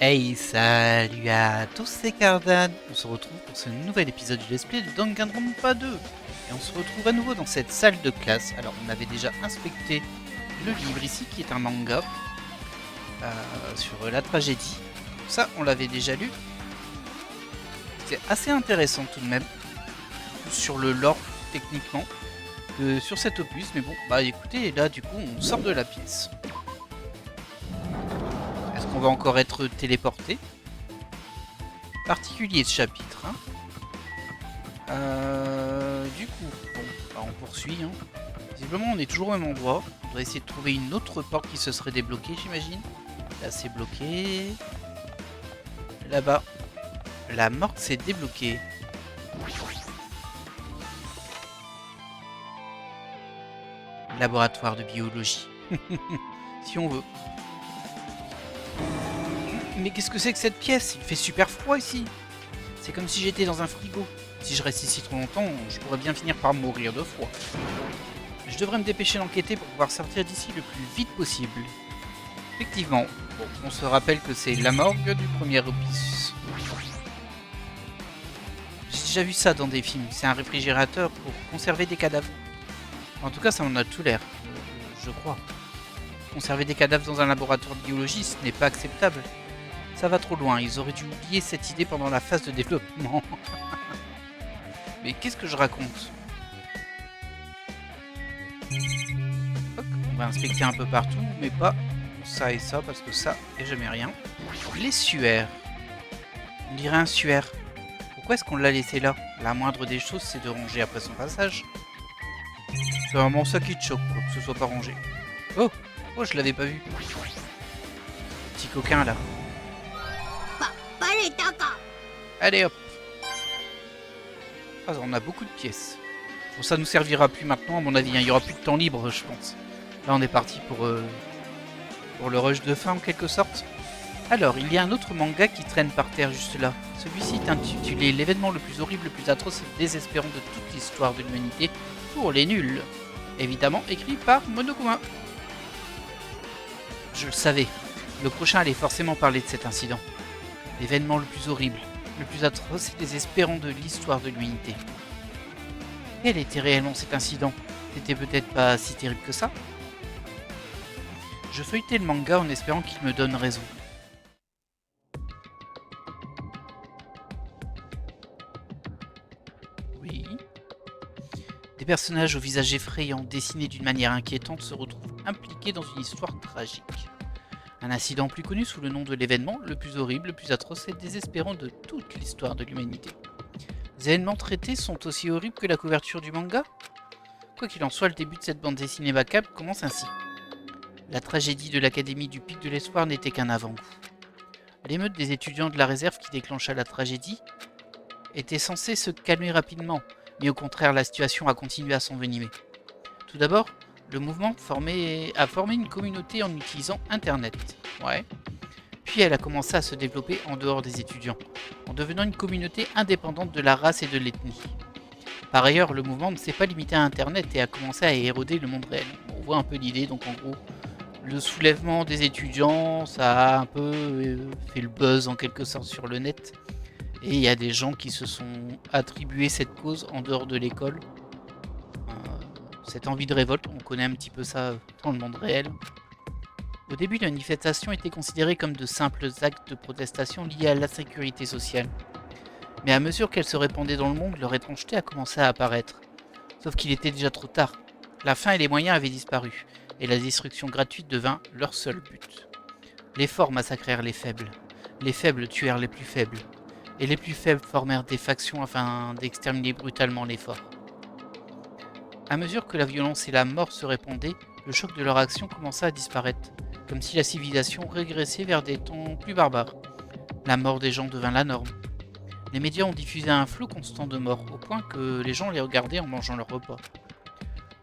Hey, salut à tous, c'est Cardan. On se retrouve pour ce nouvel épisode du let's play de Danganronpa 2. Et on se retrouve à nouveau dans cette salle de classe. Alors, on avait déjà inspecté le livre ici, qui est un manga sur la tragédie. Ça, on l'avait déjà lu. C'est assez intéressant tout de même, sur le lore techniquement, que sur cet opus. Mais bon, bah écoutez, là du coup, on sort de la pièce. Est-ce qu'on va encore être téléporté? Particulier ce chapitre, hein. Du coup, bon, bah on poursuit, hein. Visiblement on est toujours au même endroit. On doit essayer de trouver une autre porte qui se serait débloquée, j'imagine. Là c'est bloqué. Là-bas, la morte s'est débloquée. Laboratoire de biologie. Si on veut. Mais qu'est-ce que c'est que cette pièce? Il fait super froid ici. C'est comme si j'étais dans un frigo. Si je reste ici trop longtemps, je pourrais bien finir par mourir de froid. Je devrais me dépêcher d'enquêter pour pouvoir sortir d'ici le plus vite possible. Effectivement, bon, on se rappelle que c'est la morgue du premier opus. J'ai déjà vu ça dans des films, c'est un réfrigérateur pour conserver des cadavres. En tout cas, ça en a tout l'air, je crois. Conserver des cadavres dans un laboratoire de biologie, ce n'est pas acceptable. Ça va trop loin, ils auraient dû oublier cette idée pendant la phase de développement. Mais qu'est-ce que je raconte? Hop, on va inspecter un peu partout, mais pas ça et ça, parce que ça, et jamais rien. Les suaires. On dirait un suaire. Pourquoi est-ce qu'on l'a laissé là? La moindre des choses, c'est de ranger après son passage. C'est vraiment ça qui te choque, quoi, que ce soit pas rangé. Oh! Oh, je l'avais pas vu. Petit coquin, là. Allez, hop! Ah, on a beaucoup de pièces. Bon, ça nous servira plus maintenant, à mon avis. Hein. Il y aura plus de temps libre, je pense. Là, on est parti pour le rush de fin, en quelque sorte. Alors, il y a un autre manga qui traîne par terre juste là. Celui-ci est intitulé L'événement le plus horrible, le plus atroce et désespérant de toute l'histoire de l'humanité pour les nuls. Évidemment, écrit par Monokuma. Je le savais. Le prochain allait forcément parler de cet incident. L'événement le plus horrible, le plus atroce et désespérant de l'histoire de l'humanité. Quel était réellement cet incident? C'était peut-être pas si terrible que ça? Je feuilletais le manga en espérant qu'il me donne raison. Oui. Des personnages au visage effrayant, dessinés d'une manière inquiétante, se retrouvent impliqués dans une histoire tragique. Un incident plus connu sous le nom de l'événement le plus horrible, le plus atroce et désespérant de toute l'histoire de l'humanité. Les événements traités sont aussi horribles que la couverture du manga? Quoi qu'il en soit, le début de cette bande dessinée macabre commence ainsi. La tragédie de l'Académie du Pic de l'Espoir n'était qu'un avant-goût. L'émeute des étudiants de la réserve qui déclencha la tragédie était censée se calmer rapidement, mais au contraire la situation a continué à s'envenimer. Tout d'abord, le mouvement a formé une communauté en utilisant Internet. Ouais. Puis elle a commencé à se développer en dehors des étudiants, en devenant une communauté indépendante de la race et de l'ethnie. Par ailleurs, le mouvement ne s'est pas limité à Internet et a commencé à éroder le monde réel. On voit un peu l'idée, donc en gros, le soulèvement des étudiants, ça a un peu fait le buzz en quelque sorte sur le net. Et il y a des gens qui se sont attribués cette cause en dehors de l'école. Cette envie de révolte, on connaît un petit peu ça dans le monde réel. Au début, les manifestations étaient considérées comme de simples actes de protestation liés à la sécurité sociale. Mais à mesure qu'elles se répandaient dans le monde, leur étrangeté a commencé à apparaître. Sauf qu'il était déjà trop tard. La faim et les moyens avaient disparu, et la destruction gratuite devint leur seul but. Les forts massacrèrent les faibles tuèrent les plus faibles, et les plus faibles formèrent des factions afin d'exterminer brutalement les forts. À mesure que la violence et la mort se répandaient, le choc de leur action commença à disparaître, comme si la civilisation régressait vers des temps plus barbares. La mort des gens devint la norme. Les médias ont diffusé un flot constant de morts, au point que les gens les regardaient en mangeant leur repas.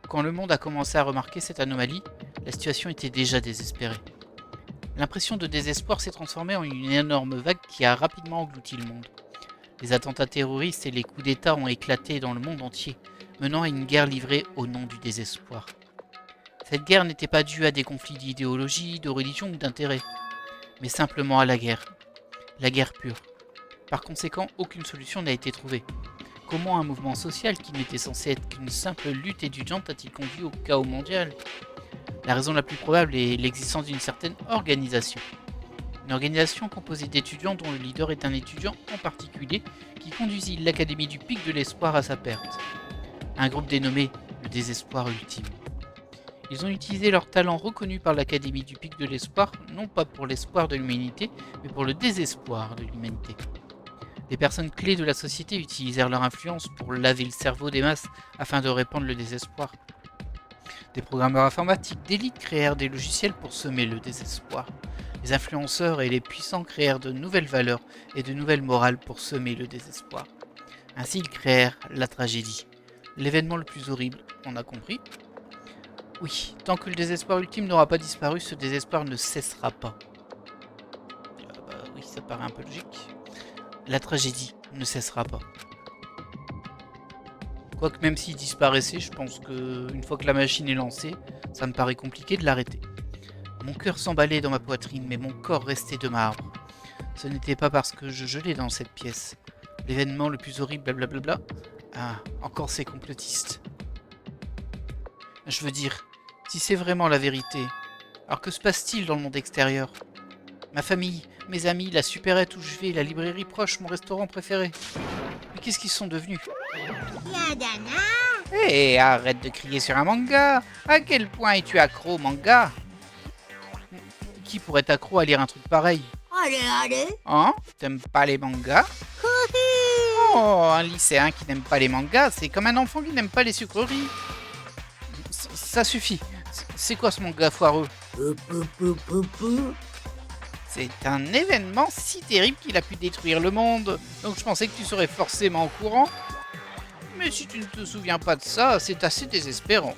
Quand le monde a commencé à remarquer cette anomalie, la situation était déjà désespérée. L'impression de désespoir s'est transformée en une énorme vague qui a rapidement englouti le monde. Les attentats terroristes et les coups d'État ont éclaté dans le monde entier, menant à une guerre livrée au nom du désespoir. Cette guerre n'était pas due à des conflits d'idéologie, de religion ou d'intérêt, mais simplement à la guerre, la guerre pure. Par conséquent, aucune solution n'a été trouvée. Comment un mouvement social qui n'était censé être qu'une simple lutte étudiante a-t-il conduit au chaos mondial? La raison la plus probable est l'existence d'une certaine organisation. Une organisation composée d'étudiants dont le leader est un étudiant en particulier qui conduisit l'Académie du Pic de l'Espoir à sa perte. Un groupe dénommé le Désespoir Ultime. Ils ont utilisé leur talent reconnu par l'Académie du Pic de l'Espoir, non pas pour l'espoir de l'humanité, mais pour le désespoir de l'humanité. Les personnes clés de la société utilisèrent leur influence pour laver le cerveau des masses afin de répandre le désespoir. Des programmeurs informatiques d'élite créèrent des logiciels pour semer le désespoir. Les influenceurs et les puissants créèrent de nouvelles valeurs et de nouvelles morales pour semer le désespoir. Ainsi, ils créèrent la tragédie. L'événement le plus horrible, on a compris. Oui, tant que le désespoir ultime n'aura pas disparu, ce désespoir ne cessera pas. Oui, ça paraît un peu logique. La tragédie ne cessera pas. Quoique même s'il disparaissait, je pense qu'une fois que la machine est lancée, ça me paraît compliqué de l'arrêter. Mon cœur s'emballait dans ma poitrine, mais mon corps restait de marbre. Ce n'était pas parce que je gelais dans cette pièce. L'événement le plus horrible, blablabla. Ah, encore ces complotistes. Je veux dire, si c'est vraiment la vérité, alors que se passe-t-il dans le monde extérieur? Ma famille, mes amis, la supérette où je vais, la librairie proche, mon restaurant préféré. Mais qu'est-ce qu'ils sont devenus? Hé, arrête de crier sur un manga! À quel point es-tu accro au manga? Qui pourrait être accro à lire un truc pareil? Hein? T'aimes pas les mangas? Oh, un lycéen qui n'aime pas les mangas, c'est comme un enfant qui n'aime pas les sucreries. Ça suffit. C'est quoi ce manga foireux? C'est un événement si terrible qu'il a pu détruire le monde. Donc je pensais que tu serais forcément au courant. Mais si tu ne te souviens pas de ça, c'est assez désespérant.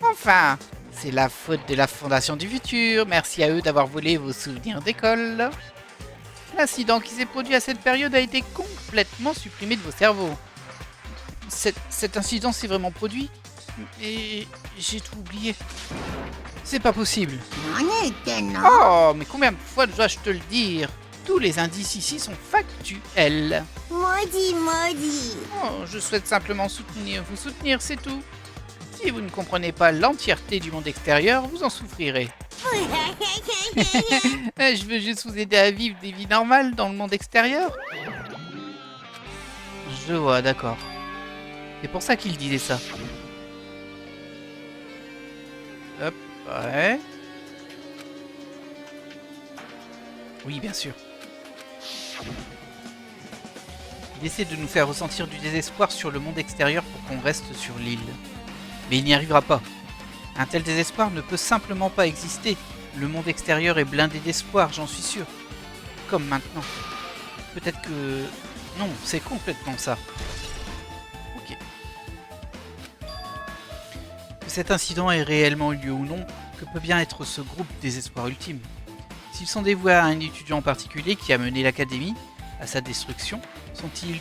Enfin, c'est la faute de la Fondation du Futur. Merci à eux d'avoir volé vos souvenirs d'école. L'incident qui s'est produit à cette période a été complètement supprimé de vos cerveaux. Cet incident s'est vraiment produit? Et j'ai tout oublié. C'est pas possible. Oh, mais combien de fois dois-je te le dire? Tous les indices ici sont factuels. Maudit. Oh, je souhaite simplement vous soutenir, c'est tout. Si vous ne comprenez pas l'entièreté du monde extérieur, vous en souffrirez. Je veux juste vous aider à vivre des vies normales dans le monde extérieur. Je vois, d'accord. C'est pour ça qu'il disait ça. Hop, ouais. Oui, bien sûr. Il essaie de nous faire ressentir du désespoir sur le monde extérieur pour qu'on reste sur l'île. Mais il n'y arrivera pas. Un tel désespoir ne peut simplement pas exister. Le monde extérieur est blindé d'espoir, j'en suis sûr. Comme maintenant. Peut-être que... Non, c'est complètement ça. Ok. Que cet incident ait réellement eu lieu ou non, que peut bien être ce groupe Désespoir Ultime? S'ils sont dévoués à un étudiant en particulier qui a mené l'académie à sa destruction, sont-ils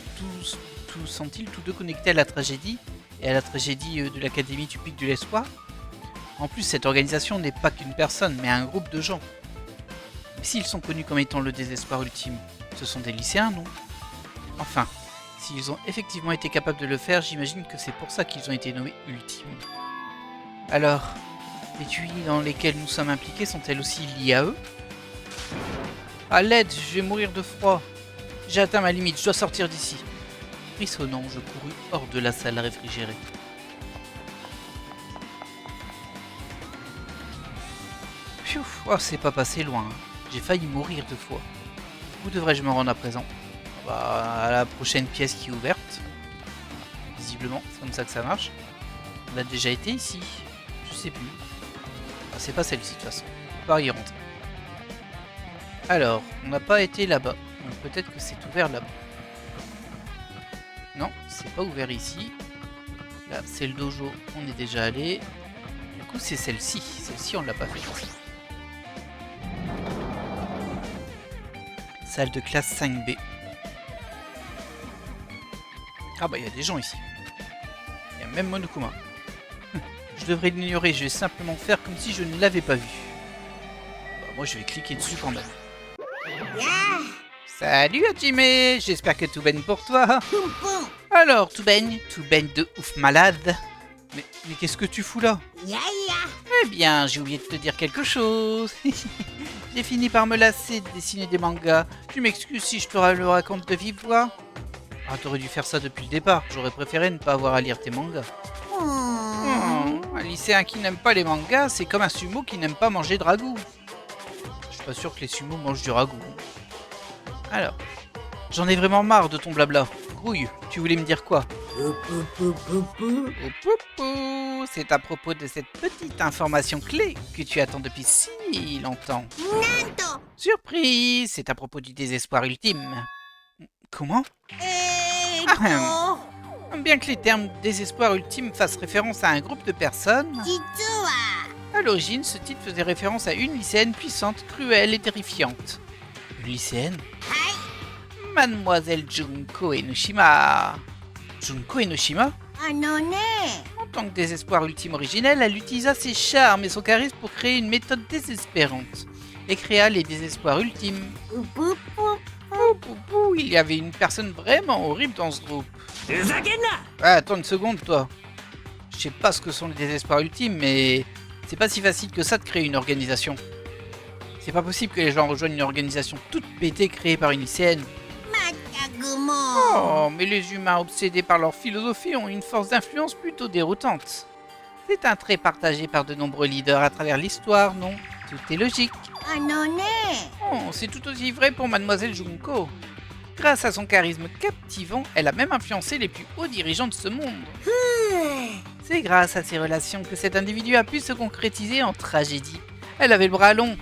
tous deux connectés à la tragédie et à la tragédie de l'Académie du Pic de l'Espoir? En plus, cette organisation n'est pas qu'une personne, mais un groupe de gens. Mais s'ils sont connus comme étant le désespoir ultime, ce sont des lycéens, non? Enfin, s'ils ont effectivement été capables de le faire, j'imagine que c'est pour ça qu'ils ont été nommés ultimes. Alors, les tueries dans lesquelles nous sommes impliqués sont-elles aussi liées à eux? À l'aide, je vais mourir de froid. J'ai atteint ma limite, je dois sortir d'ici. Frissonnant, je courus hors de la salle réfrigérée. Piouf, oh, c'est pas passé loin. J'ai failli mourir de froid. Où devrais-je me rendre à présent? À la prochaine pièce qui est ouverte. Visiblement, c'est comme ça que ça marche. On a déjà été ici. Je sais plus. C'est pas celle-ci de toute façon. On peut pas y rentrer. Alors, on n'a pas été là-bas. Donc peut-être que c'est ouvert là-bas. Non, c'est pas ouvert ici. Là, c'est le dojo. On est déjà allé. Du coup, c'est celle-ci. Celle-ci, on l'a pas fait. Salle de classe 5B. Ah bah il y a des gens ici. Il y a même Monokuma. Je devrais l'ignorer, je vais simplement faire comme si je ne l'avais pas vu. Bah, moi je vais cliquer dessus quand même. Salut Hajime, j'espère que tout baigne pour toi. Alors, tout baigne de ouf malade. Mais qu'est-ce que tu fous là? Eh bien, j'ai oublié de te dire quelque chose. J'ai fini par me lasser de dessiner des mangas. Tu m'excuses si je te le raconte de vive voix? Ah, t'aurais dû faire ça depuis le départ. J'aurais préféré ne pas avoir à lire tes mangas. Un lycéen qui n'aime pas les mangas, c'est comme un sumo qui n'aime pas manger de ragoût. Je suis pas sûr que les sumos mangent du ragoût. Alors, j'en ai vraiment marre de ton blabla. Grouille, tu voulais me dire quoi? C'est à propos de cette petite information clé que tu attends depuis si longtemps. Surprise, c'est à propos du désespoir ultime. Comment? Bien que les termes désespoir ultime fassent référence à un groupe de personnes, à l'origine, ce titre faisait référence à une lycéenne puissante, cruelle et terrifiante. Une lycéenne? Mademoiselle Junko Enoshima. Junko Enoshima? En tant que désespoir ultime originel, elle utilisa ses charmes et son charisme pour créer une méthode désespérante et créa les désespoirs ultimes. Il y avait une personne vraiment horrible dans ce groupe. Attends une seconde, toi. Je sais pas ce que sont les désespoirs ultimes, mais c'est pas si facile que ça de créer une organisation. C'est pas possible que les gens rejoignent une organisation toute pétée créée par une lycéenne. Oh, mais les humains obsédés par leur philosophie ont une force d'influence plutôt déroutante. C'est un trait partagé par de nombreux leaders à travers l'histoire, non? Tout est logique. Oh, c'est tout aussi vrai pour Mademoiselle Junko. Grâce à son charisme captivant, elle a même influencé les plus hauts dirigeants de ce monde. C'est grâce à ses relations que cet individu a pu se concrétiser en tragédie. Elle avait le bras long.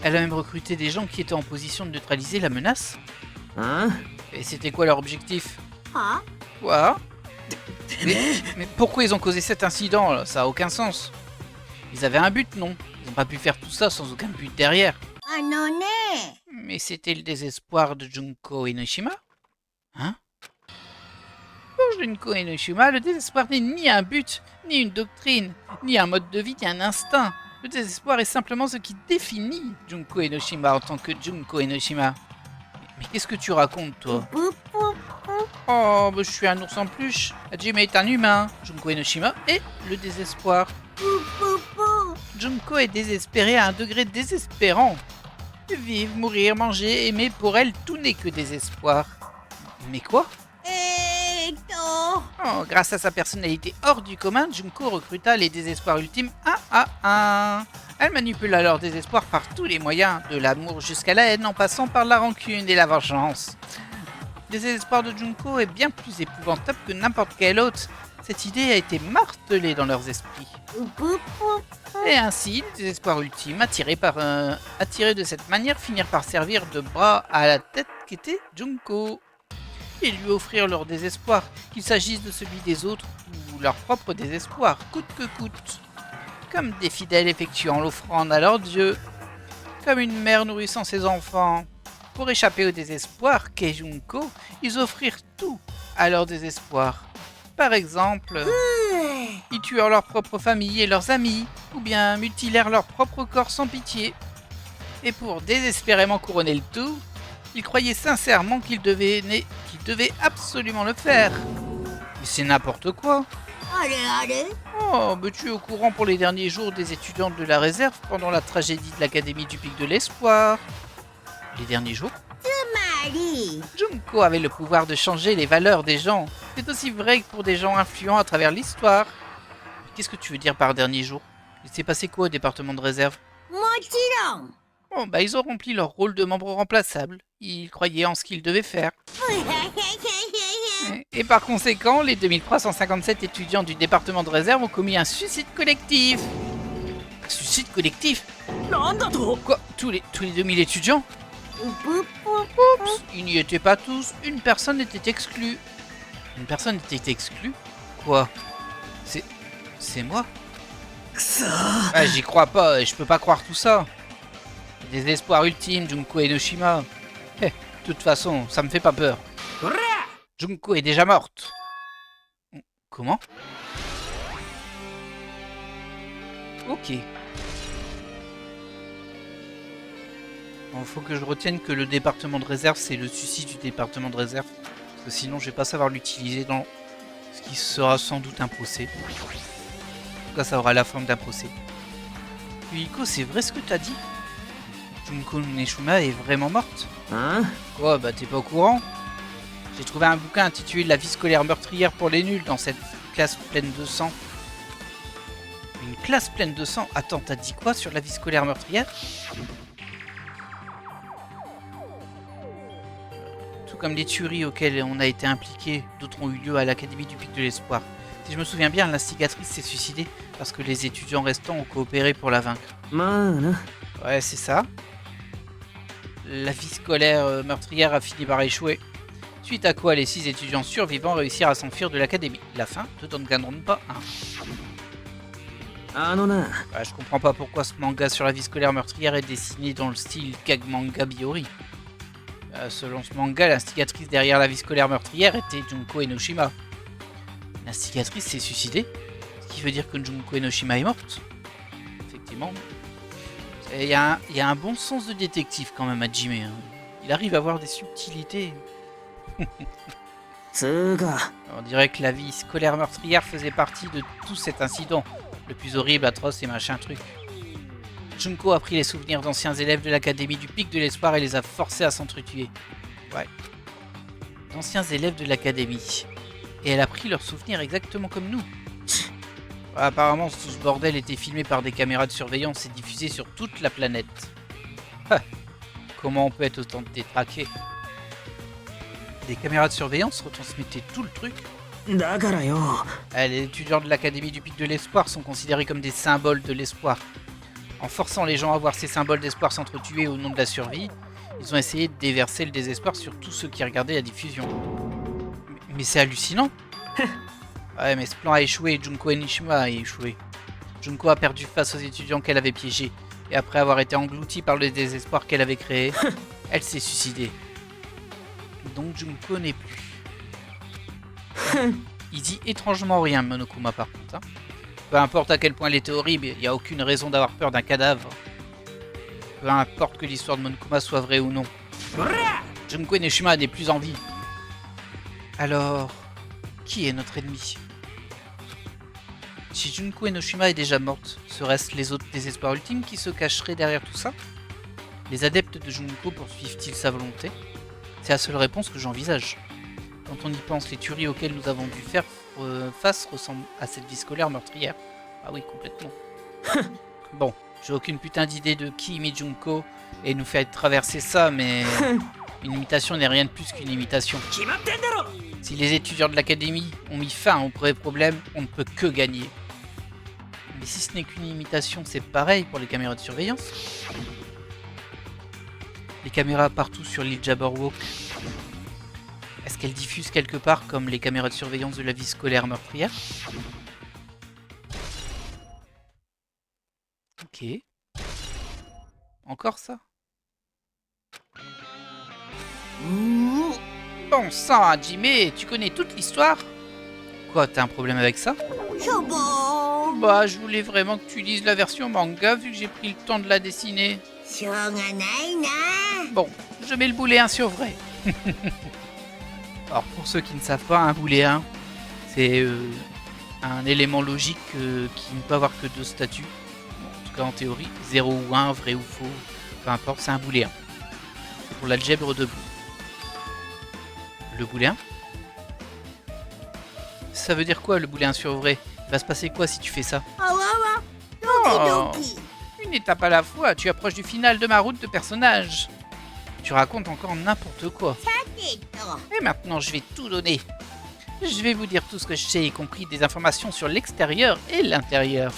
Elle a même recruté des gens qui étaient en position de neutraliser la menace. Et c'était quoi leur objectif? Quoi? mais pourquoi ils ont causé cet incident là? Ça a aucun sens. Ils avaient un but, non? Ils n'ont pas pu faire tout ça sans aucun but derrière. Mais c'était le désespoir de Junko Enoshima? Hein? Pour Junko Enoshima, le désespoir n'est ni un but, ni une doctrine, ni un mode de vie, ni un instinct. Le désespoir est simplement ce qui définit Junko Enoshima en tant que Junko Enoshima. Mais qu'est-ce que tu racontes, toi? Oh, je suis un ours en peluche. Hajime est un humain. Junko Enoshima est le désespoir. Junko est désespérée à un degré désespérant. Vivre, mourir, manger, aimer, pour elle, tout n'est que désespoir. Mais quoi? Oh, grâce à sa personnalité hors du commun, Junko recruta les désespoirs ultimes un à un. Elle manipula leur désespoir par tous les moyens, de l'amour jusqu'à la haine en passant par la rancune et la vengeance. Le désespoir de Junko est bien plus épouvantable que n'importe quel autre. Cette idée a été martelée dans leurs esprits. Et ainsi, le désespoir ultime, attiré de cette manière, finirent par servir de bras à la tête qu'était Junko. Et lui offrir leur désespoir, qu'il s'agisse de celui des autres ou leur propre désespoir, coûte que coûte. Comme des fidèles effectuant l'offrande à leur dieu, comme une mère nourrissant ses enfants. Pour échapper au désespoir qu'est Junko, ils offrirent tout à leur désespoir. Par exemple, ils tuèrent leur propre famille et leurs amis, ou bien mutilèrent leur propre corps sans pitié. Et pour désespérément couronner le tout, ils croyaient sincèrement qu'ils devaient absolument le faire. Mais c'est n'importe quoi. Oh, mais tu es au courant pour les derniers jours des étudiants de la réserve pendant la tragédie de l'Académie du Pic de l'Espoir. Les derniers jours? Junko avait le pouvoir de changer les valeurs des gens. C'est aussi vrai que pour des gens influents à travers l'histoire. Qu'est-ce que tu veux dire par dernier jour? Il s'est passé quoi au département de réserve? Bon, ils ont rempli leur rôle de membres remplaçables. Ils croyaient en ce qu'ils devaient faire. Et par conséquent, les 2357 étudiants du département de réserve ont commis un suicide collectif. Un suicide collectif? Quoi? Tous les 2000 étudiants? Oups, ils n'y étaient pas tous. Une personne était exclue. Une personne était exclue? Quoi? C'est moi? J'y crois pas, je peux pas croire tout ça. Désespoir ultime, Junko Enoshima. De toute façon, ça me fait pas peur. Junko est déjà morte. Comment? Ok. Bon, faut que je retienne que le département de réserve, c'est le suicide du département de réserve. Parce que sinon, je vais pas savoir l'utiliser dans ce qui sera sans doute un procès. En tout cas, ça aura la forme d'un procès. Yuiko, c'est vrai ce que t'as dit? Junko Neshima est vraiment morte? Hein? Quoi, bah t'es pas au courant? J'ai trouvé un bouquin intitulé La vie scolaire meurtrière pour les nuls dans cette classe pleine de sang. Une classe pleine de sang? Attends, t'as dit quoi sur la vie scolaire meurtrière? Tout comme les tueries auxquelles on a été impliqué, d'autres ont eu lieu à l'Académie du Pic de l'Espoir. Si je me souviens bien, l'instigatrice s'est suicidée parce que les étudiants restants ont coopéré pour la vaincre. Ouais, c'est ça. La vie scolaire meurtrière a fini par échouer. Suite à quoi les 6 étudiants survivants réussirent à s'enfuir de l'académie. La fin de Danganronpa 1. Ouais, je comprends pas pourquoi ce manga sur la vie scolaire meurtrière est dessiné dans le style gag manga Biori. Selon ce manga, l'instigatrice derrière la vie scolaire meurtrière était Junko Enoshima. L'instigatrice s'est suicidée, ce qui veut dire que Junko Enoshima est morte. Effectivement. Il y a un bon sens de détective quand même à Jime. Hein. Il arrive à avoir des subtilités. On dirait que la vie scolaire meurtrière faisait partie de tout cet incident. Le plus horrible, atroce et machin truc. Junko a pris les souvenirs d'anciens élèves de l'académie du Pic de l'Espoir et les a forcés à s'entretuer. Ouais. D'anciens élèves de l'académie. Et elle a pris leurs souvenirs exactement comme nous. Ouais, apparemment, tout ce bordel était filmé par des caméras de surveillance et diffusé sur toute la planète. Comment on peut être autant détraqué? Des caméras de surveillance retransmettaient tout le truc. Les étudiants de l'Académie du Pic de l'Espoir sont considérés comme des symboles de l'espoir. En forçant les gens à voir ces symboles d'espoir s'entretuer au nom de la survie, ils ont essayé de déverser le désespoir sur tous ceux qui regardaient la diffusion. Mais c'est hallucinant. Ouais, mais ce plan a échoué et Junko Enoshima a échoué. Junko a perdu face aux étudiants qu'elle avait piégés. Et après avoir été engloutie par le désespoir qu'elle avait créé, elle s'est suicidée. Donc Junko n'est plus. Il dit étrangement rien, Monokuma, par contre. Hein. Peu importe à quel point elle était horrible, il n'y a aucune raison d'avoir peur d'un cadavre. Peu importe que l'histoire de Monokuma soit vraie ou non. Junko Enoshima n'est plus en vie. Alors, qui est notre ennemi? Si Junko Enoshima est déjà morte, serait-ce les autres désespoirs ultimes qui se cacheraient derrière tout ça? Les adeptes de Junko poursuivent-ils sa volonté? C'est la seule réponse que j'envisage. Quand on y pense, les tueries auxquelles nous avons dû faire face ressemblent à cette vie scolaire meurtrière. Ah oui, complètement. Bon, j'ai aucune putain d'idée de qui imite Junko et nous fait traverser ça, mais une imitation n'est rien de plus qu'une imitation. Si les étudiants de l'académie ont mis fin au vrai problème, on ne peut que gagner. Mais si ce n'est qu'une imitation, c'est pareil pour les caméras de surveillance. Les caméras partout sur l'île Jabberwock. Est-ce qu'elles diffusent quelque part comme les caméras de surveillance de la vie scolaire meurtrière? Ok. Encore ça? Bon sang, Hajime, tu connais toute l'histoire? Quoi, t'as un problème avec ça? Bah, je voulais vraiment que tu lises la version manga vu que j'ai pris le temps de la dessiner. Bon, je mets le boulet 1 sur vrai. Alors, pour ceux qui ne savent pas, un booléen, c'est un élément logique qui ne peut avoir que 2 statuts. Bon, en tout cas, en théorie, 0 ou 1, vrai ou faux, peu importe, c'est un booléen. C'est pour l'algèbre de Boole. Le booléen? Ça veut dire quoi, le booléen sur vrai? Il va se passer quoi si tu fais ça? Oh, une étape à la fois, tu approches du final de ma route de personnage. Tu racontes encore n'importe quoi. Et maintenant, je vais tout donner. Je vais vous dire tout ce que je sais, y compris des informations sur l'extérieur et l'intérieur.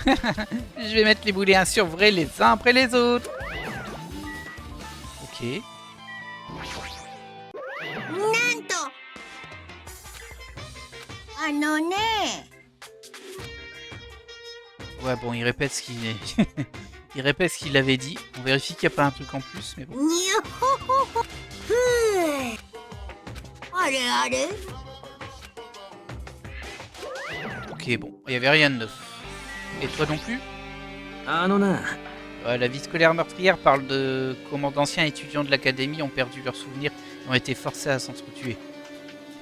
Je vais mettre les booléens sur vrai les uns après les autres. Ok. Ouais, bon, il répète ce qu'il est. Il répète ce qu'il avait dit. On vérifie qu'il n'y a pas un truc en plus, mais bon. Ok, bon, il n'y avait rien de neuf. Et toi non plus? La vie scolaire meurtrière parle de comment d'anciens étudiants de l'académie ont perdu leurs souvenirs et ont été forcés à s'entretuer.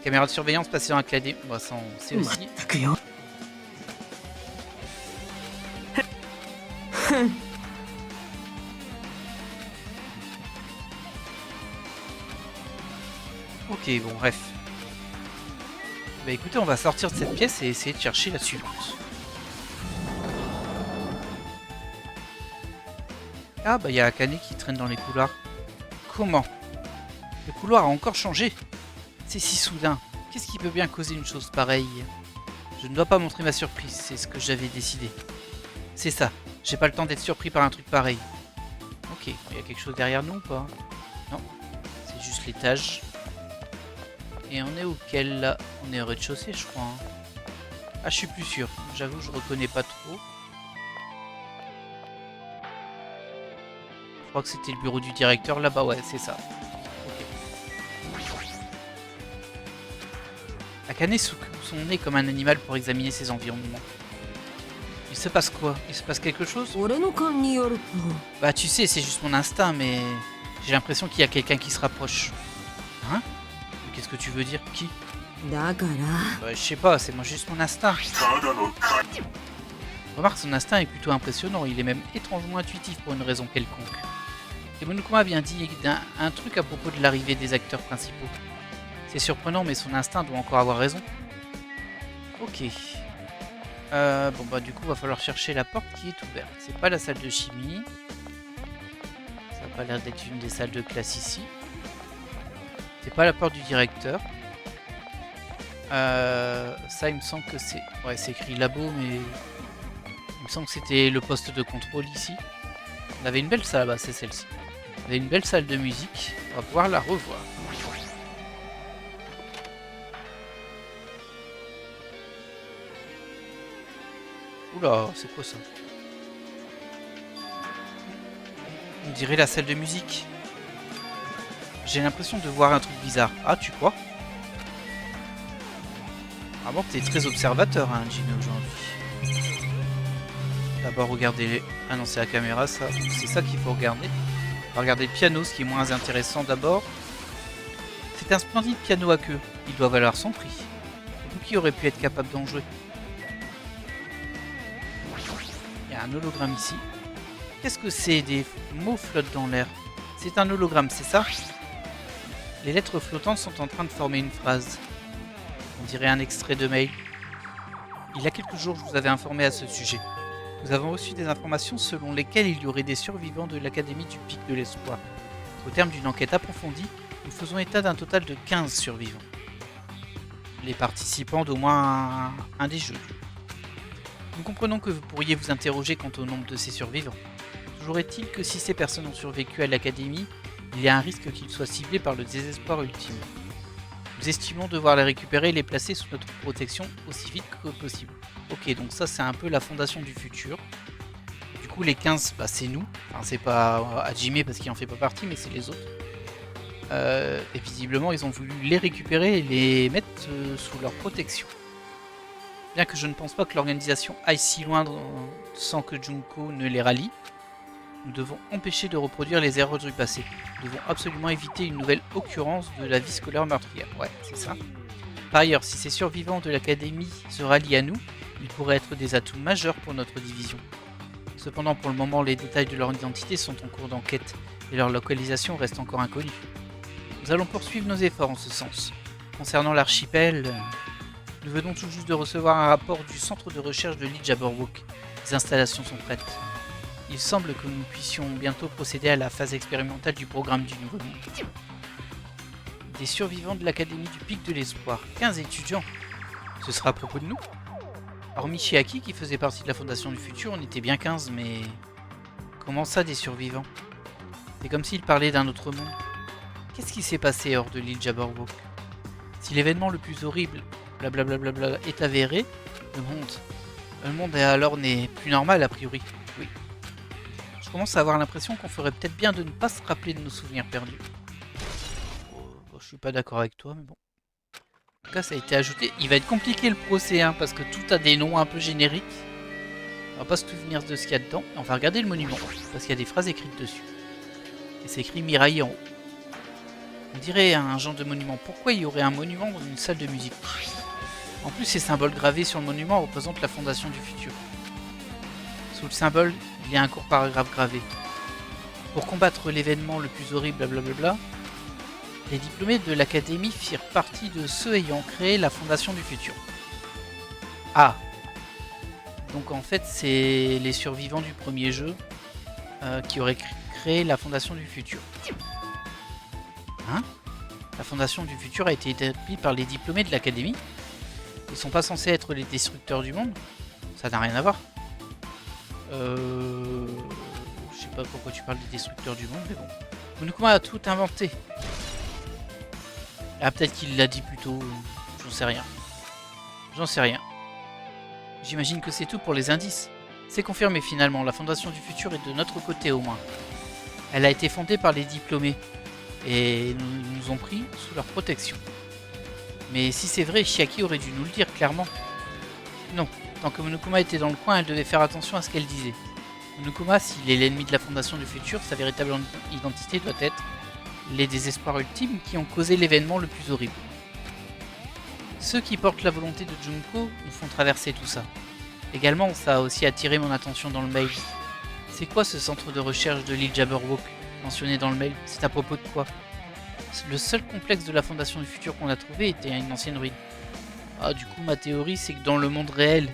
Caméra de surveillance passée dans l'académie. Bon, ça on sait aussi. Ok, bon, bref. Bah écoutez, on va sortir de cette pièce et essayer de chercher la suivante. Ah bah il y a Akane qui traîne dans les couloirs. Comment? Le couloir a encore changé. C'est si soudain. Qu'est-ce qui peut bien causer une chose pareille? Je ne dois pas montrer ma surprise, c'est ce que j'avais décidé. C'est ça, j'ai pas le temps d'être surpris par un truc pareil. Ok, il y a quelque chose derrière nous ou pas? Non, c'est juste l'étage. Et on est auquel là? On est au rez-de-chaussée je crois. Hein. Ah je suis plus sûr, j'avoue je reconnais pas trop. Je crois que c'était le bureau du directeur là-bas, ouais c'est ça. Akane secoue son nez comme un animal pour examiner ses environnements. Il se passe quoi? Il se passe quelque chose? Bah tu sais, c'est juste mon instinct, mais j'ai l'impression qu'il y a quelqu'un qui se rapproche. Hein? Qu'est-ce que tu veux dire? Qui? Bah je sais pas, c'est moi juste mon instinct. Remarque, son instinct est plutôt impressionnant, il est même étrangement intuitif pour une raison quelconque. Et Monokuma a bien dit un truc à propos de l'arrivée des acteurs principaux. C'est surprenant, mais son instinct doit encore avoir raison. Ok. Bon bah du coup, va falloir chercher la porte qui est ouverte. C'est pas la salle de chimie. Ça a pas l'air d'être une des salles de classe ici. C'est pas la porte du directeur. Ça, il me semble que c'est... Ouais, c'est écrit labo, mais... Il me semble que c'était le poste de contrôle ici. On avait une belle salle, bah c'est celle-ci. On avait une belle salle de musique. On va pouvoir la revoir. Oula, c'est quoi ça? On dirait la salle de musique. J'ai l'impression de voir un truc bizarre. Ah, tu crois? Ah bon, t'es très observateur, hein, Jimmy, aujourd'hui. D'abord, regardez les... Ah non, c'est la caméra, ça. C'est ça qu'il faut regarder. On va regarder le piano, ce qui est moins intéressant d'abord. C'est un splendide piano à queue. Il doit valoir son prix. Vous qui aurait pu être capable d'en jouer? Il y a un hologramme ici. Qu'est-ce que c'est? Des mots flottent dans l'air. C'est un hologramme, c'est ça? Les lettres flottantes sont en train de former une phrase. On dirait un extrait de mail. Il y a quelques jours, je vous avais informé à ce sujet. Nous avons reçu des informations selon lesquelles il y aurait des survivants de l'Académie du Pic de l'Espoir. Au terme d'une enquête approfondie, nous faisons état d'un total de 15 survivants. Les participants d'au moins un des jeux. Nous comprenons que vous pourriez vous interroger quant au nombre de ces survivants. Toujours est-il que si ces personnes ont survécu à l'Académie, il y a un risque qu'ils soient ciblés par le désespoir ultime. Nous estimons devoir les récupérer et les placer sous notre protection aussi vite que possible. Ok, donc ça c'est un peu la fondation du futur. Du coup les 15, bah, c'est nous. Enfin c'est pas Hajime parce qu'il en fait pas partie, mais c'est les autres. Et visiblement ils ont voulu les récupérer et les mettre sous leur protection. Bien que je ne pense pas que l'organisation aille si loin sans que Junko ne les rallie, nous devons empêcher de reproduire les erreurs du passé. Nous devons absolument éviter une nouvelle occurrence de la vie scolaire meurtrière. Ouais, c'est ça. Par ailleurs, si ces survivants de l'académie se rallient à nous, ils pourraient être des atouts majeurs pour notre division. Cependant, pour le moment, les détails de leur identité sont en cours d'enquête et leur localisation reste encore inconnue. Nous allons poursuivre nos efforts en ce sens. Concernant l'archipel, nous venons tout juste de recevoir un rapport du centre de recherche de l'île Jabberwock. Les installations sont prêtes. Il semble que nous puissions bientôt procéder à la phase expérimentale du programme du Nouveau Monde. Des survivants de l'Académie du Pic de l'Espoir, 15 étudiants. Ce sera à propos de nous? Hormis Chiaki qui faisait partie de la Fondation du Futur, on était bien 15, mais... Comment ça des survivants? C'est comme s'ils parlaient d'un autre monde. Qu'est-ce qui s'est passé hors de l'île Jabberwock? Si l'événement le plus horrible, blablabla, est avéré, le monde alors n'est plus normal a priori. Oui. Je commence à avoir l'impression qu'on ferait peut-être bien de ne pas se rappeler de nos souvenirs perdus. Je suis pas d'accord avec toi, mais bon. En tout cas, ça a été ajouté. Il va être compliqué le procès, hein, parce que tout a des noms un peu génériques. On va pas se souvenir de ce qu'il y a dedans. On va regarder le monument, parce qu'il y a des phrases écrites dessus. Et c'est écrit Mirai en haut. On dirait un genre de monument. Pourquoi il y aurait un monument dans une salle de musique? En plus, ces symboles gravés sur le monument représentent la fondation du futur. Sous le symbole, il y a un court paragraphe gravé. Pour combattre l'événement le plus horrible, blablabla, les diplômés de l'académie firent partie de ceux ayant créé la fondation du futur. Ah! Donc en fait, c'est les survivants du premier jeu qui auraient créé la fondation du futur. Hein? La fondation du futur a été établie par les diplômés de l'académie. Ils sont pas censés être les destructeurs du monde. Ça n'a rien à voir. Je sais pas pourquoi tu parles des destructeurs du monde, mais bon. Monokuma a tout inventé. Ah, peut-être qu'il l'a dit plus tôt. J'en sais rien. J'en sais rien. J'imagine que c'est tout pour les indices. C'est confirmé finalement, la fondation du futur est de notre côté au moins. Elle a été fondée par les diplômés. Et nous ont pris sous leur protection. Mais si c'est vrai, Chiaki aurait dû nous le dire clairement. Non, tant que Monokuma était dans le coin, elle devait faire attention à ce qu'elle disait. Monokuma, s'il est l'ennemi de la fondation du futur, sa véritable identité doit être les désespoirs ultimes qui ont causé l'événement le plus horrible. Ceux qui portent la volonté de Junko nous font traverser tout ça. Également, ça a aussi attiré mon attention dans le mail. C'est quoi ce centre de recherche de l'île Jabberwock mentionné dans le mail? C'est à propos de quoi? Le seul complexe de la fondation du futur qu'on a trouvé était une ancienne ruine. Ah, du coup, ma théorie, c'est que dans le monde réel,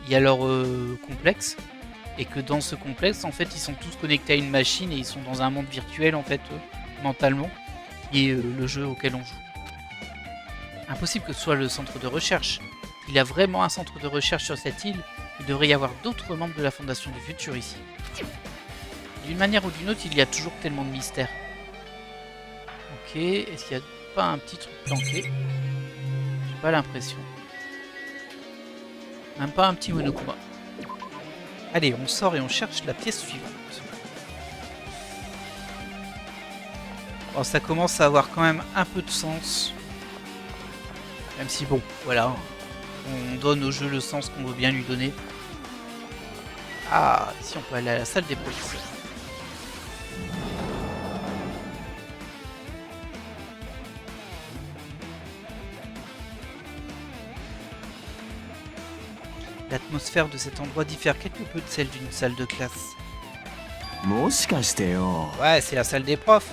il y a leur complexe, et que dans ce complexe, en fait, ils sont tous connectés à une machine et ils sont dans un monde virtuel, en fait, mentalement, qui est le jeu auquel on joue. Impossible que ce soit le centre de recherche. Il y a vraiment un centre de recherche sur cette île. Il devrait y avoir d'autres membres de la fondation du futur ici. D'une manière ou d'une autre, il y a toujours tellement de mystères. Ok, est-ce qu'il n'y a pas un petit truc planqué? J'ai pas l'impression. Même pas un petit Monokuma. Allez, on sort et on cherche la pièce suivante. Bon, ça commence à avoir quand même un peu de sens. Même si bon, voilà. On donne au jeu le sens qu'on veut bien lui donner. Ah, ici on peut aller à la salle des professeurs. L'atmosphère de cet endroit diffère quelque peu de celle d'une salle de classe. Ouais, c'est la salle des profs.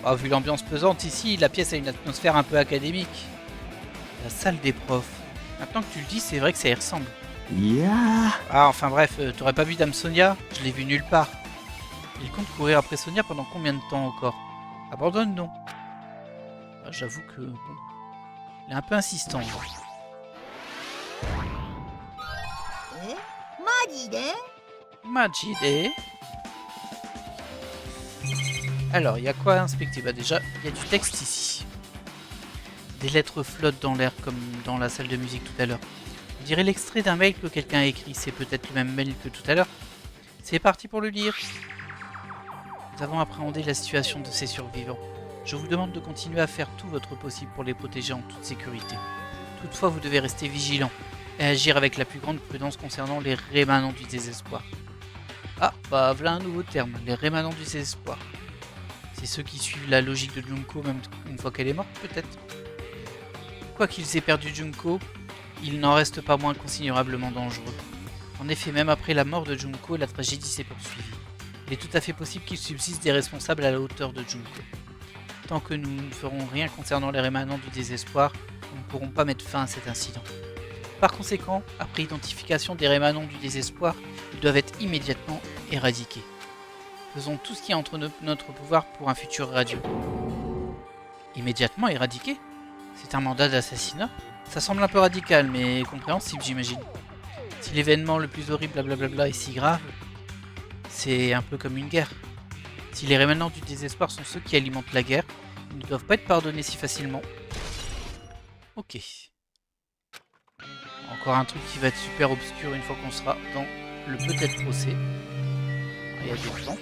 Oh, vu l'ambiance pesante ici, la pièce a une atmosphère un peu académique. La salle des profs. Maintenant que tu le dis, c'est vrai que ça y ressemble. Ah, enfin bref, t'aurais pas vu Dame Sonia? Je l'ai vu nulle part. Il compte courir après Sonia pendant combien de temps encore? Abandonne, non? Ah, j'avoue que... bon, il est un peu insistant. Majide. Alors, il y a quoi à inspecter? Bah déjà, il y a du texte ici. Des lettres flottent dans l'air comme dans la salle de musique tout à l'heure. On dirait l'extrait d'un mail que quelqu'un a écrit. C'est peut-être le même mail que tout à l'heure. C'est parti pour le lire. Nous avons appréhendé la situation de ces survivants. Je vous demande de continuer à faire tout votre possible pour les protéger en toute sécurité. Toutefois, vous devez rester vigilant et agir avec la plus grande prudence concernant les rémanents du désespoir. Ah, bah voilà un nouveau terme, les rémanents du désespoir. C'est ceux qui suivent la logique de Junko même une fois qu'elle est morte, peut-être. Quoi qu'ils aient perdu Junko, il n'en reste pas moins considérablement dangereux. En effet, même après la mort de Junko, la tragédie s'est poursuivie. Il est tout à fait possible qu'il subsiste des responsables à la hauteur de Junko. Tant que nous ne ferons rien concernant les rémanents du désespoir, nous ne pourrons pas mettre fin à cet incident. Par conséquent, après identification des rémanents du désespoir, ils doivent être immédiatement éradiqués. Faisons tout ce qui est entre notre pouvoir pour un futur radieux. Immédiatement éradiqués? C'est un mandat d'assassinat? Ça semble un peu radical, mais compréhensible, j'imagine. Si l'événement le plus horrible blablabla est si grave, c'est un peu comme une guerre. Si les rémanents du désespoir sont ceux qui alimentent la guerre, ils ne doivent pas être pardonnés si facilement. Ok. Encore un truc qui va être super obscur une fois qu'on sera dans le peut-être procès. Il y a des plantes.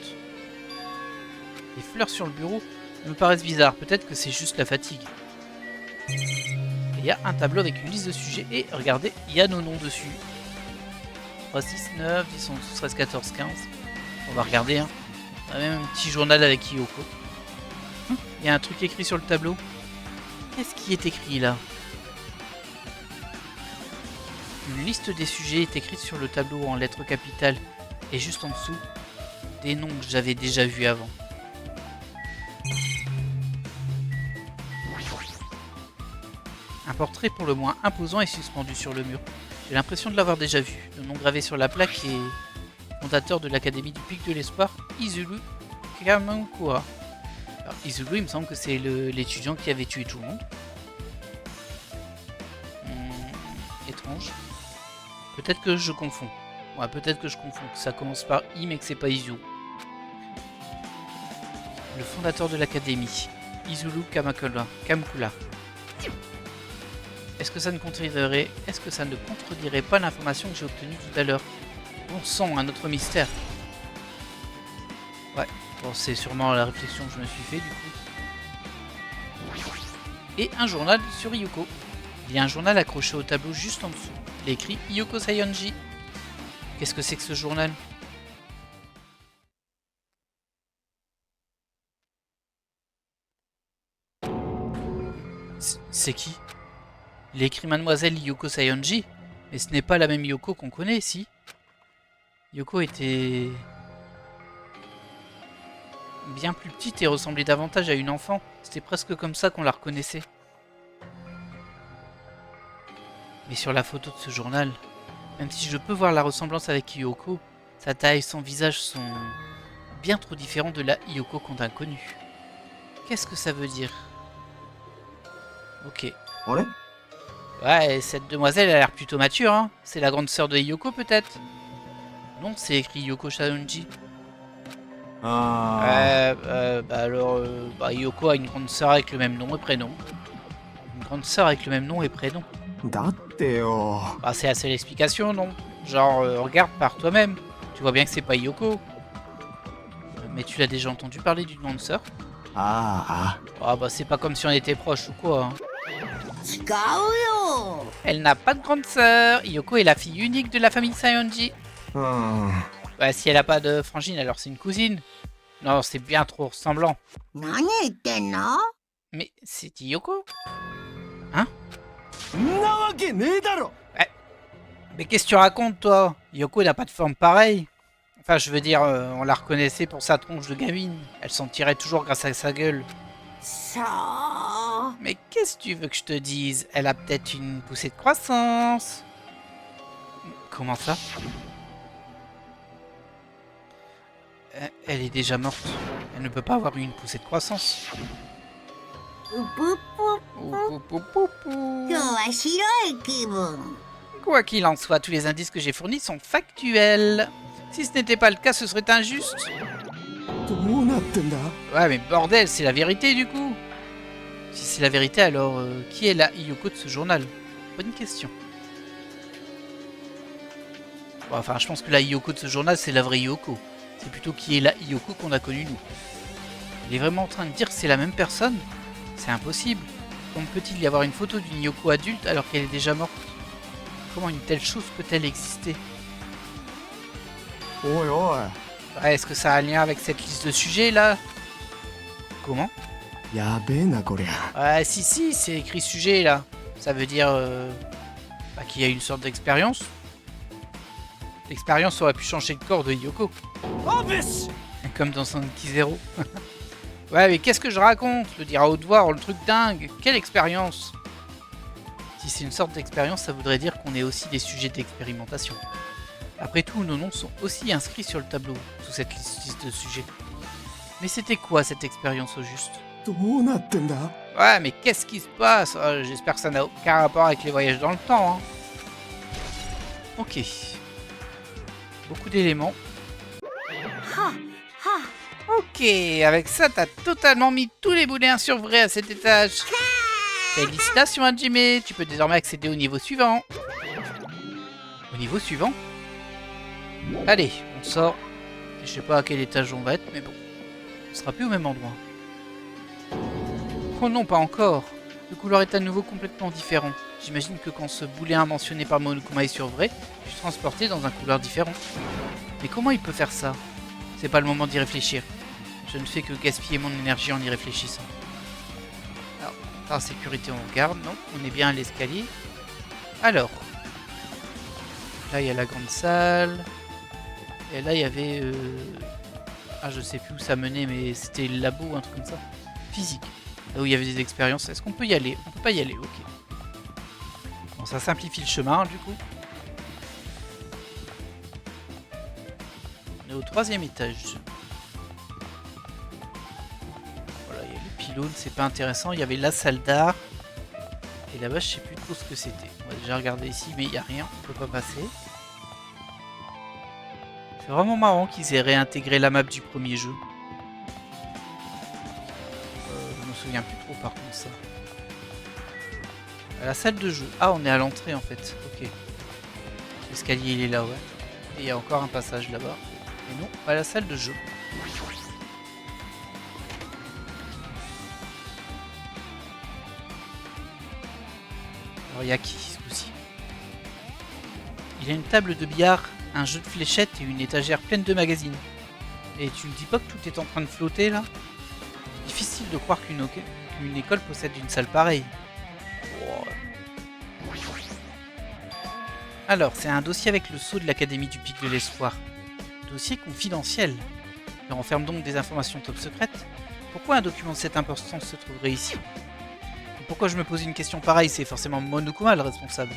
Les fleurs sur le bureau me paraissent bizarres. Peut-être que c'est juste la fatigue. Il y a un tableau avec une liste de sujets et regardez, il y a nos noms dessus. 3, 6, 9, 10, 11, 12, 13, 14, 15. On va regarder, hein. On a même un petit journal avec Hiyoko. Il y a un truc écrit sur le tableau. Qu'est-ce qui est écrit là? Une liste des sujets est écrite sur le tableau en lettres capitales. Et juste en dessous, des noms que j'avais déjà vus avant. Un portrait pour le moins imposant est suspendu sur le mur. J'ai l'impression de l'avoir déjà vu. Le nom gravé sur la plaque est fondateur de l'Académie du Pic de l'Espoir, Izulu Kamakura. Alors, Izulu, il me semble que c'est l'étudiant qui avait tué tout le monde. Étrange. Peut-être que je confonds. Ouais, peut-être que je confonds. Ça commence par I, mais que c'est pas Izu. Le fondateur de l'Académie, Izulu Kamakura. Est-ce que ça ne contredirait pas l'information que j'ai obtenue tout à l'heure? Bon sang, un autre mystère. Ouais, bon, c'est sûrement la réflexion que je me suis fait du coup. Et un journal sur Hiyoko. Il y a un journal accroché au tableau juste en dessous. Il est écrit Hiyoko Sayonji. Qu'est-ce que c'est que ce journal? C'est qui? Il est écrit Mademoiselle Hiyoko Sayonji, mais ce n'est pas la même Hiyoko qu'on connaît, si? Hiyoko était bien plus petite et ressemblait davantage à une enfant. C'était presque comme ça qu'on la reconnaissait. Mais sur la photo de ce journal, même si je peux voir la ressemblance avec Hiyoko, sa taille, son visage sont bien trop différents de la Hiyoko qu'on a connue. Qu'est-ce que ça veut dire? Ok. Ouais, cette demoiselle a l'air plutôt mature, hein. C'est la grande sœur de Hiyoko, peut-être? Non, c'est écrit Hiyoko Sayonji. Hiyoko a une grande sœur avec le même nom et prénom. Une grande sœur avec le même nom et prénom. Bah, c'est la seule explication, non? Genre, regarde par toi-même. Tu vois bien que c'est pas Hiyoko. Mais tu l'as déjà entendu parler d'une grande sœur? Ah bah c'est pas comme si on était proches ou quoi, hein. Elle n'a pas de grande sœur. Hiyoko est la fille unique de la famille Sayonji. Bah, si elle a pas de frangine, alors c'est une cousine. Non, c'est bien trop ressemblant. Mais c'est Hiyoko? Hein? Mais qu'est-ce que tu racontes, toi? Hiyoko n'a pas de forme pareille. Enfin, je veux dire, on la reconnaissait pour sa tronche de gamine. Elle s'en tirait toujours grâce à sa gueule. Mais qu'est-ce que tu veux que je te dise? Elle a peut-être une poussée de croissance. Comment ça? Elle est déjà morte. Elle ne peut pas avoir eu une poussée de croissance. Quoi qu'il en soit, tous les indices que j'ai fournis sont factuels. Si ce n'était pas le cas, ce serait injuste. Ouais, mais bordel, c'est la vérité du coup. Si c'est la vérité, alors qui est la Hiyoko de ce journal? Bonne question. Bon, enfin, je pense que la Hiyoko de ce journal, c'est la vraie Hiyoko. C'est plutôt qui est la Hiyoko qu'on a connue nous. Il est vraiment en train de dire que c'est la même personne? C'est impossible. Comment peut-il y avoir une photo d'une Hiyoko adulte alors qu'elle est déjà morte? Comment une telle chose peut-elle exister? Ouais, est-ce que ça a un lien avec cette liste de sujets là? Comment? Ouais, si, c'est écrit sujet là. Ça veut dire qu'il y a une sorte d'expérience. L'expérience aurait pu changer le corps de Hiyoko. Comme dans Sanki Zero. Ouais, mais qu'est-ce que je raconte? Le dire à haute voix, le truc dingue. Quelle expérience? Si c'est une sorte d'expérience, ça voudrait dire qu'on est aussi des sujets d'expérimentation. Après tout, nos noms sont aussi inscrits sur le tableau, sous cette liste de sujets. Mais c'était quoi cette expérience au juste? Ouais, mais qu'est-ce qui se passe? J'espère que ça n'a aucun rapport avec les voyages dans le temps, hein. Ok. Beaucoup d'éléments. Ok, avec ça, t'as totalement mis tous les boulets sur vrai à cet étage. Félicitations, Hajime, tu peux désormais accéder au niveau suivant. Au niveau suivant? Allez, on sort. Je sais pas à quel étage on va être, mais bon. On sera plus au même endroit. Oh non, pas encore. Le couloir est à nouveau complètement différent. J'imagine que quand ce boulet mentionné par Monokuma est sur vrai, je suis transporté dans un couloir différent. Mais comment il peut faire ça? C'est pas le moment d'y réfléchir. Je ne fais que gaspiller mon énergie en y réfléchissant. Alors, par sécurité, on regarde. Non, on est bien à l'escalier. Alors, là, il y a la grande salle. Et là, il y avait... Ah, je sais plus où ça menait, mais c'était le labo ou un truc comme ça. Physique. Là où il y avait des expériences. Est-ce qu'on peut y aller? On peut pas y aller, ok. Bon, ça simplifie le chemin, du coup. On est au 3e étage. Voilà, il y a le pylône, c'est pas intéressant. Il y avait la salle d'art. Et là-bas, je sais plus trop ce que c'était. On va déjà regarder ici, mais il n'y a rien. On peut pas passer. C'est vraiment marrant qu'ils aient réintégré la map du premier jeu. Je me souviens plus trop par contre ça. La salle de jeu. Ah, on est à l'entrée en fait. Ok. L'escalier il est là, ouais. Et il y a encore un passage là-bas. Et non, à la salle de jeu. Alors il y a qui ce coup-ci? Il y a une table de billard, un jeu de fléchettes et une étagère pleine de magazines. Et tu ne dis pas que tout est en train de flotter là? Difficile de croire qu'une école possède une salle pareille. Wow. Alors, c'est un dossier avec le sceau de l'Académie du Pic de l'Espoir. Dossier confidentiel. Il renferme donc des informations top secrètes. Pourquoi un document de cette importance se trouverait ici? Et pourquoi je me pose une question pareille? C'est forcément Monokuma le responsable.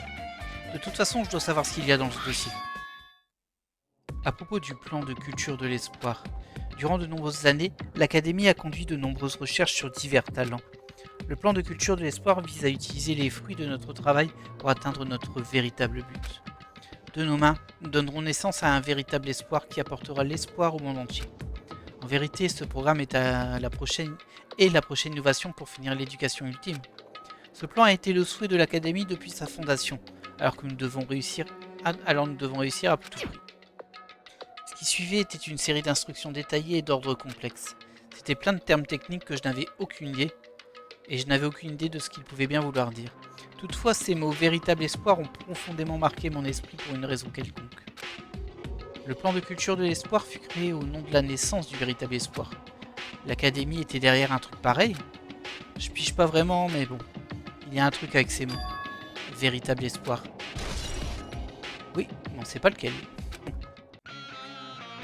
De toute façon, je dois savoir ce qu'il y a dans ce dossier. À propos du plan de culture de l'espoir, durant de nombreuses années, l'Académie a conduit de nombreuses recherches sur divers talents. Le plan de culture de l'espoir vise à utiliser les fruits de notre travail pour atteindre notre véritable but. De nos mains, nous donnerons naissance à un véritable espoir qui apportera l'espoir au monde entier. En vérité, ce programme est la prochaine innovation pour finir l'éducation ultime. Ce plan a été le souhait de l'Académie depuis sa fondation, alors nous devons réussir à tout prix. Ce qui suivait était une série d'instructions détaillées et d'ordre complexe. C'était plein de termes techniques que je n'avais aucune idée, et je n'avais aucune idée de ce qu'ils pouvaient bien vouloir dire. Toutefois, ces mots véritable espoir ont profondément marqué mon esprit pour une raison quelconque. Le plan de culture de l'espoir fut créé au nom de la naissance du véritable espoir. L'Académie était derrière un truc pareil? Je pige pas vraiment, mais bon, il y a un truc avec ces mots. Véritable espoir. Oui, on sait pas lequel.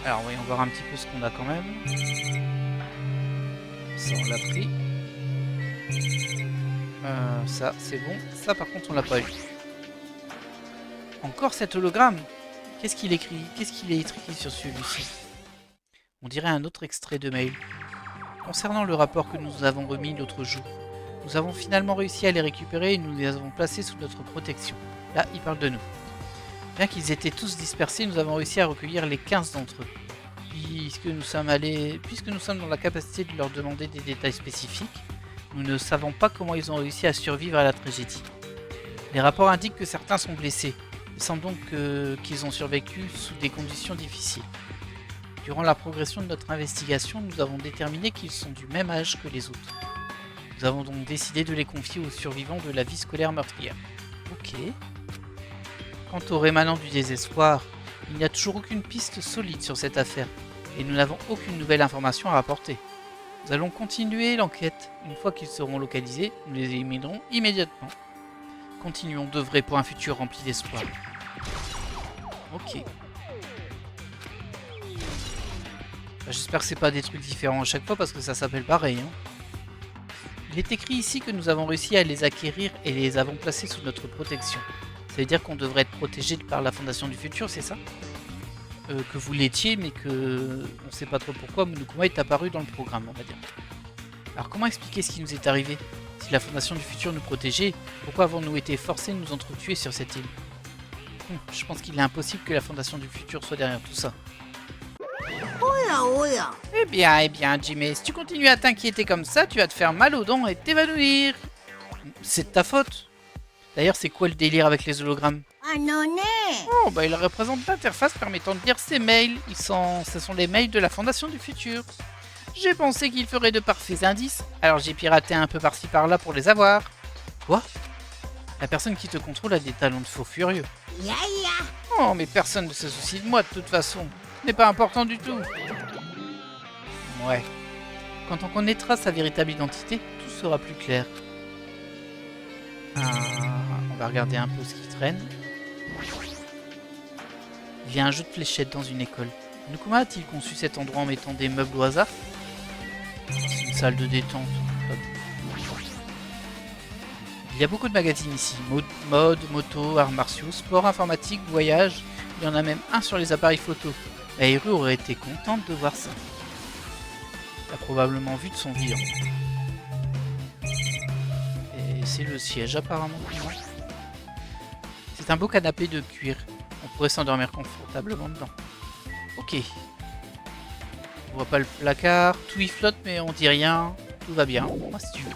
Alors voyons voir un petit peu ce qu'on a quand même. Ça on l'a pris. Ça c'est bon. Ça par contre on l'a pas eu. Encore cet hologramme. Qu'est-ce qu'il écrit? Qu'est-ce qu'il est écrit sur celui-ci? On dirait un autre extrait de mail. Concernant le rapport que nous avons remis l'autre jour, nous avons finalement réussi à les récupérer et nous les avons placés sous notre protection. Là, il parle de nous. Bien qu'ils étaient tous dispersés, nous avons réussi à recueillir les 15 d'entre eux. Puisque nous sommes dans la capacité de leur demander des détails spécifiques, nous ne savons pas comment ils ont réussi à survivre à la tragédie. Les rapports indiquent que certains sont blessés. Il semble donc qu'ils ont survécu sous des conditions difficiles. Durant la progression de notre investigation, nous avons déterminé qu'ils sont du même âge que les autres. Nous avons donc décidé de les confier aux survivants de la vie scolaire meurtrière. Ok. Quant au rémanent du désespoir, il n'y a toujours aucune piste solide sur cette affaire, et nous n'avons aucune nouvelle information à rapporter. Nous allons continuer l'enquête. Une fois qu'ils seront localisés, nous les éliminerons immédiatement. Continuons d'œuvrer pour un futur rempli d'espoir. Ok. J'espère que c'est pas des trucs différents à chaque fois parce que ça s'appelle pareil. Il est écrit ici que nous avons réussi à les acquérir et les avons placés sous notre protection. Ça veut dire qu'on devrait être protégé par la Fondation du Futur, c'est ça? Que vous l'étiez, mais que on sait pas trop pourquoi Monokuma est apparu dans le programme, on va dire. Alors comment expliquer ce qui nous est arrivé? Si la Fondation du Futur nous protégeait, pourquoi avons-nous été forcés de nous entretuer sur cette île? Je pense qu'il est impossible que la Fondation du Futur soit derrière tout ça. Eh bien, Jimmy, si tu continues à t'inquiéter comme ça, tu vas te faire mal aux dents et t'évanouir. C'est de ta faute. D'ailleurs, c'est quoi le délire avec les hologrammes? Oh, bah il représente l'interface permettant de lire ces mails. Ce sont les mails de la Fondation du Futur. J'ai pensé qu'ils feraient de parfaits indices, alors j'ai piraté un peu par-ci par-là pour les avoir. Quoi? La personne qui te contrôle a des talons de faux furieux. いやいや Oh, mais personne ne se soucie de moi de toute façon. Ce n'est pas important du tout. Ouais. Quand on connaîtra sa véritable identité, tout sera plus clair. On va regarder un peu ce qui traîne. Il y a un jeu de fléchettes dans une école. Nukuma a-t-il conçu cet endroit en mettant des meubles au hasard? C'est une salle de détente. Il y a beaucoup de magazines ici. Mode, moto, arts martiaux, sport, informatique, voyage. Il y en a même un sur les appareils photo. La Hiro aurait été contente de voir ça. Elle a probablement vu de son vivant. Et c'est le siège apparemment. C'est un beau canapé de cuir. On pourrait s'endormir confortablement dedans. Ok. On voit pas le placard. Tout y flotte mais on dit rien. Tout va bien. Moi si tu veux.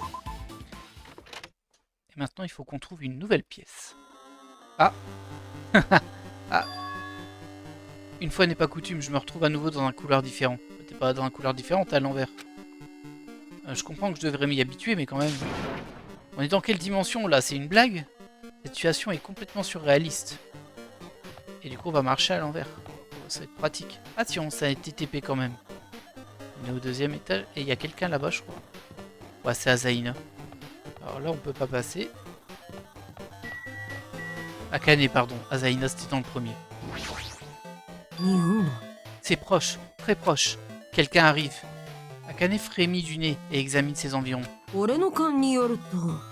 Et maintenant il faut qu'on trouve une nouvelle pièce. Ah. Ah. Une fois n'est pas coutume, je me retrouve à nouveau dans un couloir différent. T'es pas dans un couloir différent, t'es à l'envers. Je comprends que je devrais m'y habituer, mais quand même. On est dans quelle dimension là? C'est une blague? Cette situation est complètement surréaliste. Et du coup, on va marcher à l'envers. Ça va être pratique. Ah si, ça a été TP quand même. On est au 2e étage et il y a quelqu'un là-bas, je crois. Ouais, c'est Azaina. Alors là, on peut pas passer. Akane, pardon. Azaina, c'était dans le premier. C'est proche, très proche. Quelqu'un arrive. Akane frémit du nez et examine ses environs. Il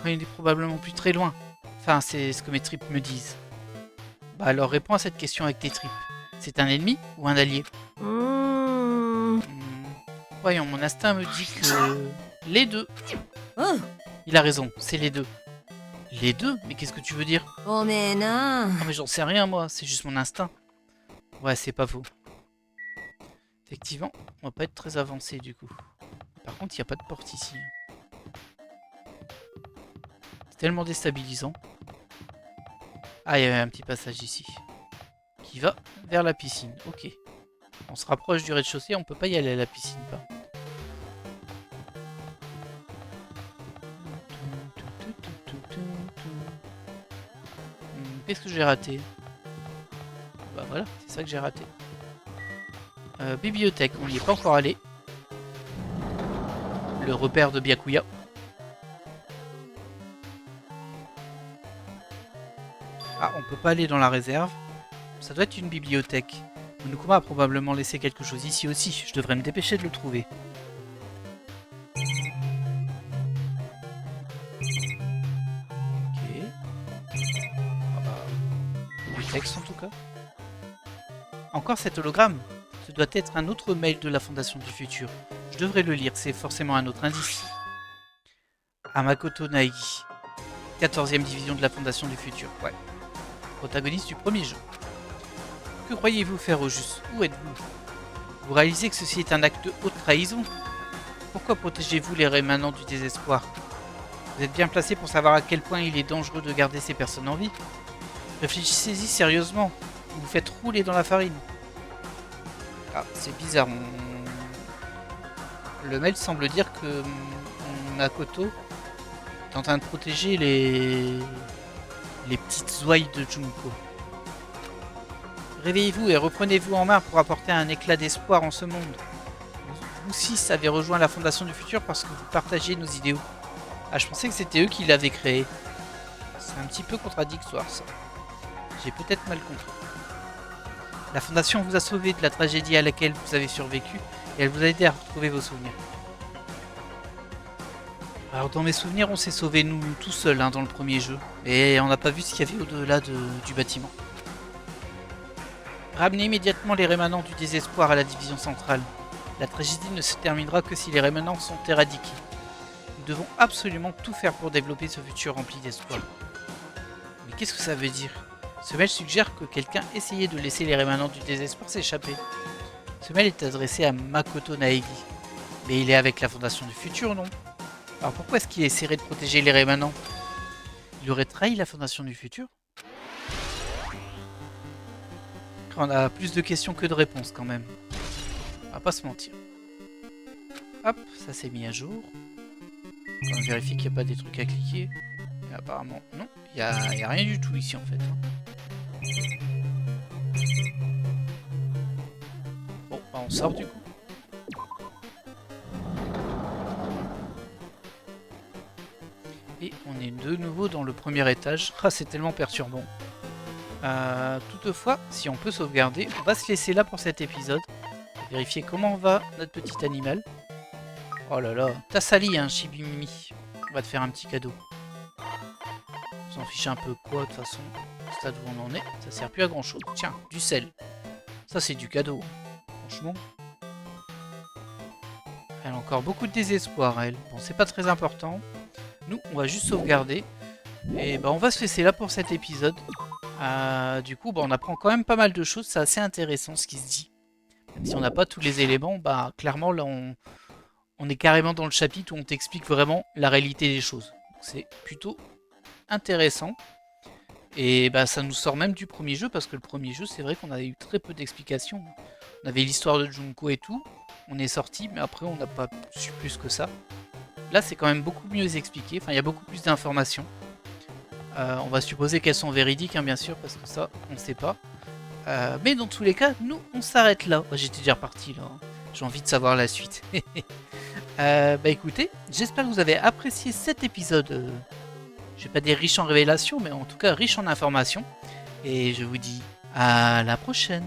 est probablement plus très loin. Enfin, c'est ce que mes tripes me disent. Bah alors réponds à cette question avec tes tripes. C'est un ennemi ou un allié? Voyons, mon instinct me dit que... Les deux. Il a raison, c'est les deux. Les deux? Mais qu'est-ce que tu veux dire? Oh mais j'en sais rien moi, c'est juste mon instinct. Ouais, c'est pas faux. Effectivement, on va pas être très avancé du coup. Par contre, il n'y a pas de porte ici. C'est tellement déstabilisant. Ah, il y avait un petit passage ici. Qui va vers la piscine. Ok. On se rapproche du rez-de-chaussée, on peut pas y aller à la piscine par contre. Qu'est-ce que j'ai raté? Bah voilà, c'est ça que j'ai raté. Bibliothèque, on n'y est pas encore allé. Le repère de Byakuya. Ah, on peut pas aller dans la réserve. Ça doit être une bibliothèque. Monokuma a probablement laissé quelque chose ici aussi. Je devrais me dépêcher de le trouver. Ok. Ah bah, du texte en tout cas. Encore cet hologramme. Ce doit être un autre mail de la Fondation du Futur. Je devrais le lire, c'est forcément un autre indice. À Makoto Naegi. 14e division de la Fondation du Futur. Ouais. Protagoniste du premier jeu. Que croyez-vous faire au juste? Où êtes-vous? Vous réalisez que ceci est un acte de haute trahison? Pourquoi protégez-vous les rémanents du désespoir? Vous êtes bien placé pour savoir à quel point il est dangereux de garder ces personnes en vie. Réfléchissez-y sérieusement. Vous vous faites rouler dans la farine. Ah, c'est bizarre. Le mail semble dire que Makoto est en train de protéger les petites ouailles de Junko. Réveillez-vous et reprenez-vous en main pour apporter un éclat d'espoir en ce monde. Vous six avez rejoint la Fondation du Futur parce que vous partagez nos idéaux. Ah, je pensais que c'était eux qui l'avaient créé. C'est un petit peu contradictoire ça. J'ai peut-être mal compris. La Fondation vous a sauvé de la tragédie à laquelle vous avez survécu et elle vous a aidé à retrouver vos souvenirs. Alors dans mes souvenirs, on s'est sauvés nous tout seuls dans le premier jeu, et on n'a pas vu ce qu'il y avait au-delà du bâtiment. Ramenez immédiatement les rémanents du désespoir à la division centrale. La tragédie ne se terminera que si les rémanents sont éradiqués. Nous devons absolument tout faire pour développer ce futur rempli d'espoir. Mais qu'est-ce que ça veut dire? Ce mail suggère que quelqu'un essayait de laisser les rémanents du désespoir s'échapper. Ce mail est adressé à Makoto Naegi. Mais il est avec la Fondation du Futur, non? Alors pourquoi est-ce qu'il essaierait de protéger les rémanents? Il aurait trahi la Fondation du Futur? On a plus de questions que de réponses quand même. On va pas se mentir. Hop, ça s'est mis à jour. On vérifie qu'il n'y a pas des trucs à cliquer. Mais apparemment, non. Il y a rien du tout ici, en fait. Bon, bah on sort du coup. Et on est de nouveau dans le premier étage. Ah, c'est tellement perturbant. Toutefois, si on peut sauvegarder, on va se laisser là pour cet épisode. Vérifier comment va notre petit animal. Oh là là, t'as sali, hein, Chibimimi. On va te faire un petit cadeau. On s'en fiche un peu quoi, de toute façon. Au stade où on en est, ça sert plus à grand chose. Tiens, du sel. Ça, c'est du cadeau. Franchement. Elle a encore beaucoup de désespoir, elle. Bon, c'est pas très important. Nous, on va juste sauvegarder. Et bah, on va se laisser là pour cet épisode. Du coup, bah, on apprend quand même pas mal de choses. C'est assez intéressant ce qui se dit. Même si on n'a pas tous les éléments, bah clairement, là, on est carrément dans le chapitre où on t'explique vraiment la réalité des choses. C'est plutôt intéressant. Et bah, ça nous sort même du premier jeu, parce que le premier jeu, c'est vrai qu'on a eu très peu d'explications. On avait l'histoire de Junko et tout. On est sorti, mais après, on n'a pas su plus que ça. Là, c'est quand même beaucoup mieux expliqué. Enfin, il y a beaucoup plus d'informations. On va supposer qu'elles sont véridiques, hein, bien sûr, parce que ça, on ne sait pas. Mais dans tous les cas, nous, on s'arrête là. Oh, j'étais déjà reparti, là. J'ai envie de savoir la suite. Bah écoutez, j'espère que vous avez apprécié cet épisode. Je vais pas dire riche en révélations, mais en tout cas riche en informations. Et je vous dis à la prochaine.